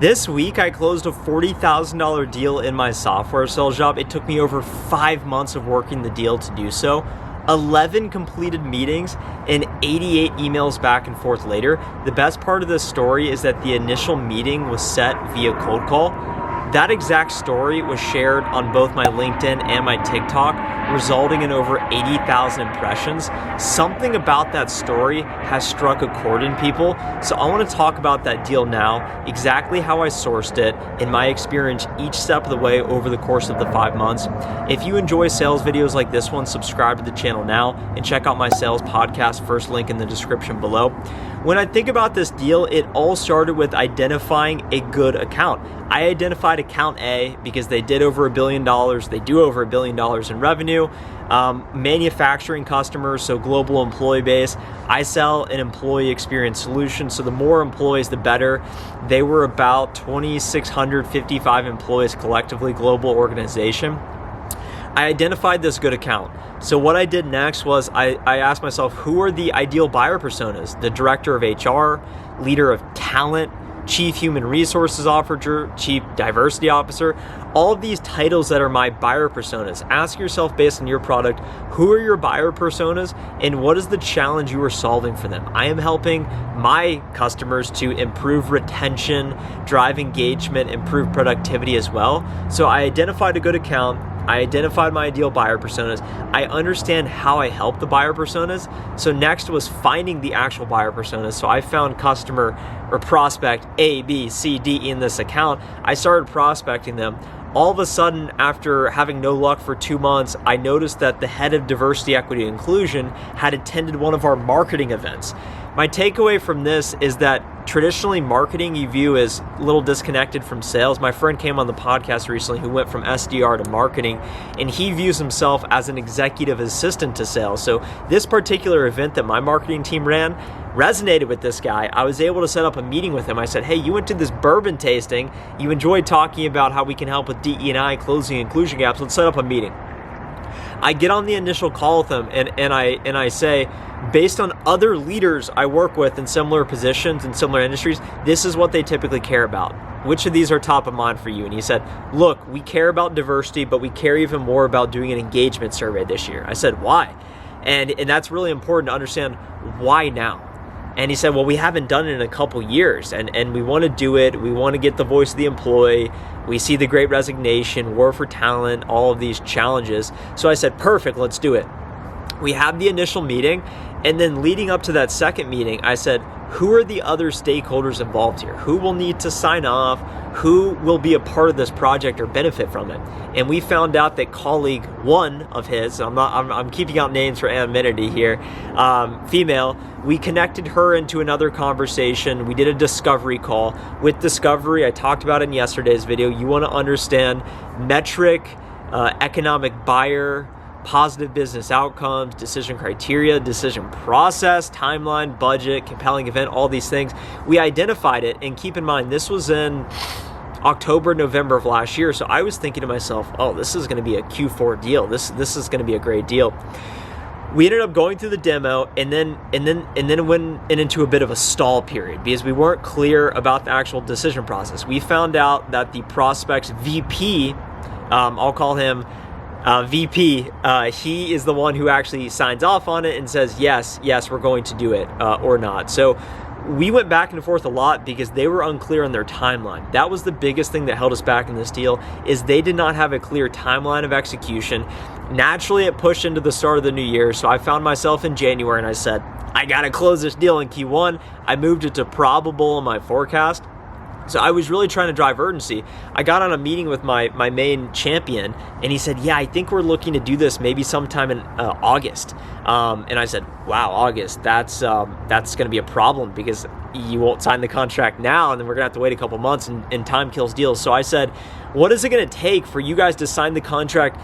This week, I closed a $40,000 deal in my software sales job. It took me over 5 months of working the deal to do so. 11 completed meetings and 88 emails back and forth later. The best part of this story is that the initial meeting was set via cold call. That exact story was shared on both my LinkedIn and my TikTok, resulting in over 80,000 impressions. Something about that story has struck a chord in people. So I want to talk about that deal now, exactly how I sourced it, and my experience each step of the way over the course of the 5 months. If you enjoy sales videos like this one, subscribe to the channel now and check out my sales podcast, first link in the description below. When I think about this deal, it all started with identifying a good account. I identified account A because they did over $1 billion. They do over $1 billion in revenue. Manufacturing customers, so global employee base. I sell an employee experience solution, so the more employees, the better. They were about 2,655 employees collectively, global organization. I identified this good account. So what I did next was I asked myself, who are the ideal buyer personas? The director of HR, leader of talent, chief human resources officer, chief diversity officer, all of these titles that are my buyer personas. Ask yourself, based on your product, who are your buyer personas and what is the challenge you are solving for them? I am helping my customers to improve retention, drive engagement, improve productivity as well. So I identified a good account. I identified my ideal buyer personas. I understand how I help the buyer personas. So next was finding the actual buyer personas. So I found customer or prospect A, B, C, D in this account. I started prospecting them. All of a sudden, after having no luck for 2 months, I noticed that the head of diversity, equity, and inclusion had attended one of our marketing events. My takeaway from this is that traditionally marketing you view as a little disconnected from sales. My friend came on the podcast recently who went from SDR to marketing, and he views himself as an executive assistant to sales. So this particular event that my marketing team ran resonated with this guy. I was able to set up a meeting with him. I said, hey, you went to this bourbon tasting. You enjoyed talking about how we can help with DE&I, closing inclusion gaps. Let's set up a meeting. I get on the initial call with him and I say, based on other leaders I work with in similar positions in similar industries, this is what they typically care about. Which of these are top of mind for you? And he said, look, we care about diversity, but we care even more about doing an engagement survey this year. I said, why? And that's really important to understand why now. And he said, well, we haven't done it in a couple years and we want to do it. We want to get the voice of the employee. We see the great resignation, war for talent, all of these challenges. So I said, perfect, let's do it. We had the initial meeting, and then leading up to that second meeting, I said, who are the other stakeholders involved here? Who will need to sign off? Who will be a part of this project or benefit from it? And we found out that colleague one of his, I'm keeping out names for anonymity here, female, we connected her into another conversation. We did a discovery call. With discovery, I talked about it in yesterday's video. You want to understand metric, economic buyer, positive business outcomes, decision criteria, decision process, timeline, budget, compelling event, all these things. We identified it, and keep in mind, this was in October, November of last year. So I was thinking to myself, oh, this is going to be a Q4 deal. This is going to be a great deal. We ended up going through the demo and then went into a bit of a stall period because we weren't clear about the actual decision process. We found out that the prospect's VP, I'll call him VP, he is the one who actually signs off on it and says, yes, we're going to do it or not. So we went back and forth a lot because they were unclear on their timeline. That was the biggest thing that held us back in this deal, is they did not have a clear timeline of execution. Naturally, it pushed into the start of the new year. So I found myself in January and I said, I got to close this deal in Q1. I moved it to probable in my forecast. So I was really trying to drive urgency. I got on a meeting with my main champion, and he said, yeah, I think we're looking to do this maybe sometime in August. And I said, wow, August, that's going to be a problem because you won't sign the contract now, and then we're going to have to wait a couple months, and time kills deals. So I said, what is it going to take for you guys to sign the contract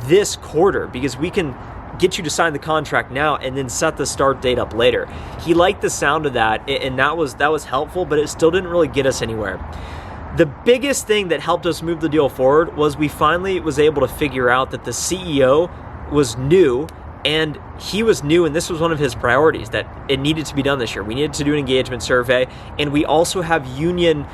this quarter? Because we can get you to sign the contract now and then set the start date up later. He liked the sound of that, and that was helpful, but it still didn't really get us anywhere. The biggest thing that helped us move the deal forward was we finally was able to figure out that the CEO was new And he was new, and this was one of his priorities, that it needed to be done this year. We needed to do an engagement survey, and we also have union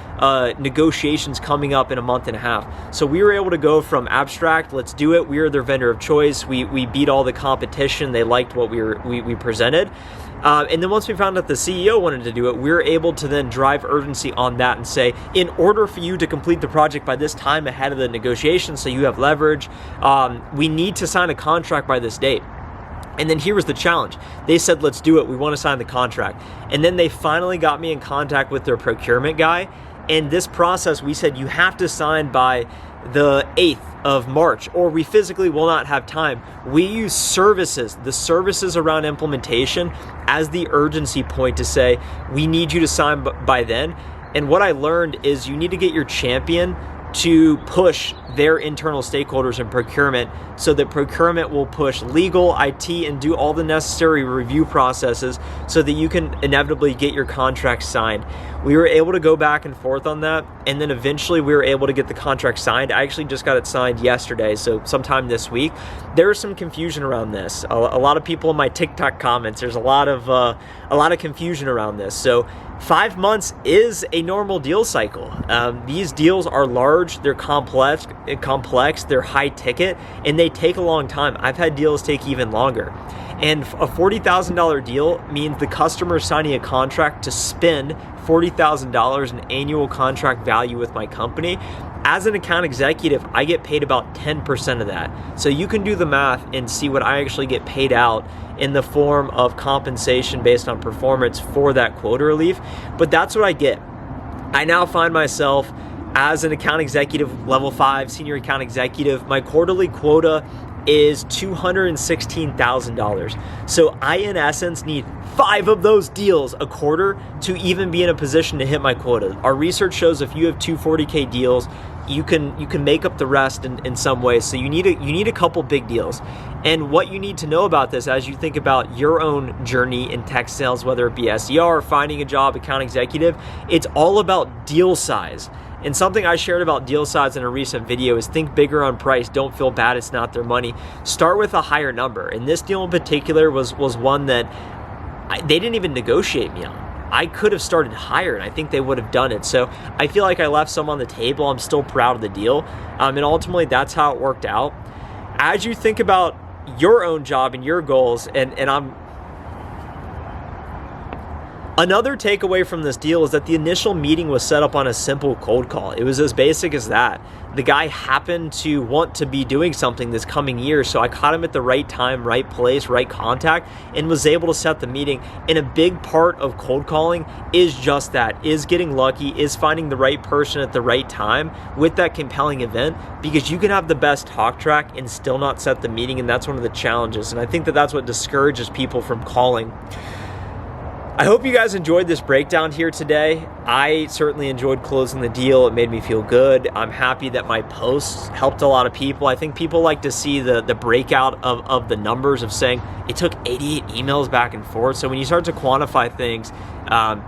negotiations coming up in a month and a half. So we were able to go from abstract, let's do it, we are their vendor of choice, we beat all the competition, they liked what we presented. And then once we found out the CEO wanted to do it, we were able to then drive urgency on that and say, in order for you to complete the project by this time ahead of the negotiation, so you have leverage, we need to sign a contract by this date. And then here was the challenge. They said, let's do it. We want to sign the contract. And then they finally got me in contact with their procurement guy. And this process, we said, you have to sign by the 8th of March, or we physically will not have time. We use services, the services around implementation, as the urgency point to say, we need you to sign by then. And what I learned is you need to get your champion to push their internal stakeholders in procurement, so that procurement will push legal, IT, and do all the necessary review processes so that you can inevitably get your contract signed. We were able to go back and forth on that, and then eventually we were able to get the contract signed. I actually just got it signed yesterday, so sometime this week. There is some confusion around this. A lot of people in my TikTok comments, there's a lot of confusion around this. So 5 months is a normal deal cycle. These deals are large, they're complex, they're high ticket, and they take a long time. I've had deals take even longer. And a $40,000 deal means the customer is signing a contract to spend $40,000 in annual contract value with my company. As an account executive, I get paid about 10% of that. So you can do the math and see what I actually get paid out in the form of compensation based on performance for that quota relief. But that's what I get. I now find myself as an account executive, level 5, senior account executive. My quarterly quota is $216,000. So I, in essence, need 5 of those deals a quarter to even be in a position to hit my quota. Our research shows if you have 240K deals, you can make up the rest in some ways. So you need a couple big deals. And what you need to know about this as you think about your own journey in tech sales, whether it be SDR, finding a job, account executive, it's all about deal size. And something I shared about deal size in a recent video is think bigger on price. Don't feel bad it's not their money. Start with a higher number. And this deal in particular was one that they didn't even negotiate me on. I could have started higher, and I think they would have done it. So I feel like I left some on the table. I'm still proud of the deal. And ultimately, that's how it worked out. As you think about your own job and your goals, another takeaway from this deal is that the initial meeting was set up on a simple cold call. It was as basic as that. The guy happened to want to be doing something this coming year, so I caught him at the right time, right place, right contact, and was able to set the meeting. And a big part of cold calling is just that, is getting lucky, is finding the right person at the right time with that compelling event, because you can have the best talk track and still not set the meeting, and that's one of the challenges. And I think that that's what discourages people from calling. I hope you guys enjoyed this breakdown here today. I certainly enjoyed closing the deal. It made me feel good. I'm happy that my posts helped a lot of people. I think people like to see the breakout of the numbers of saying it took 88 emails back and forth. So when you start to quantify things,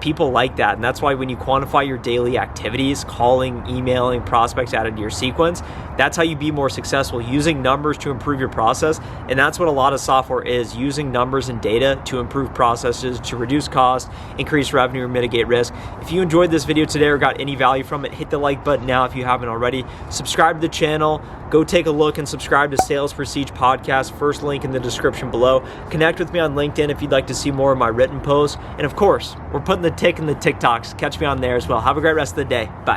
people like that. And that's why when you quantify your daily activities, calling, emailing, prospects added to your sequence, that's how you be more successful, using numbers to improve your process. And that's what a lot of software is, using numbers and data to improve processes, to reduce cost, increase revenue, or mitigate risk. If you enjoyed this video today or got any value from it, hit the like button now if you haven't already. Subscribe to the channel. Go take a look and subscribe to Sales for Siege podcast. First link in the description below. Connect with me on LinkedIn if you'd like to see more of my written posts. And of course, we're putting the tick in the TikToks. Catch me on there as well. Have a great rest of the day. Bye.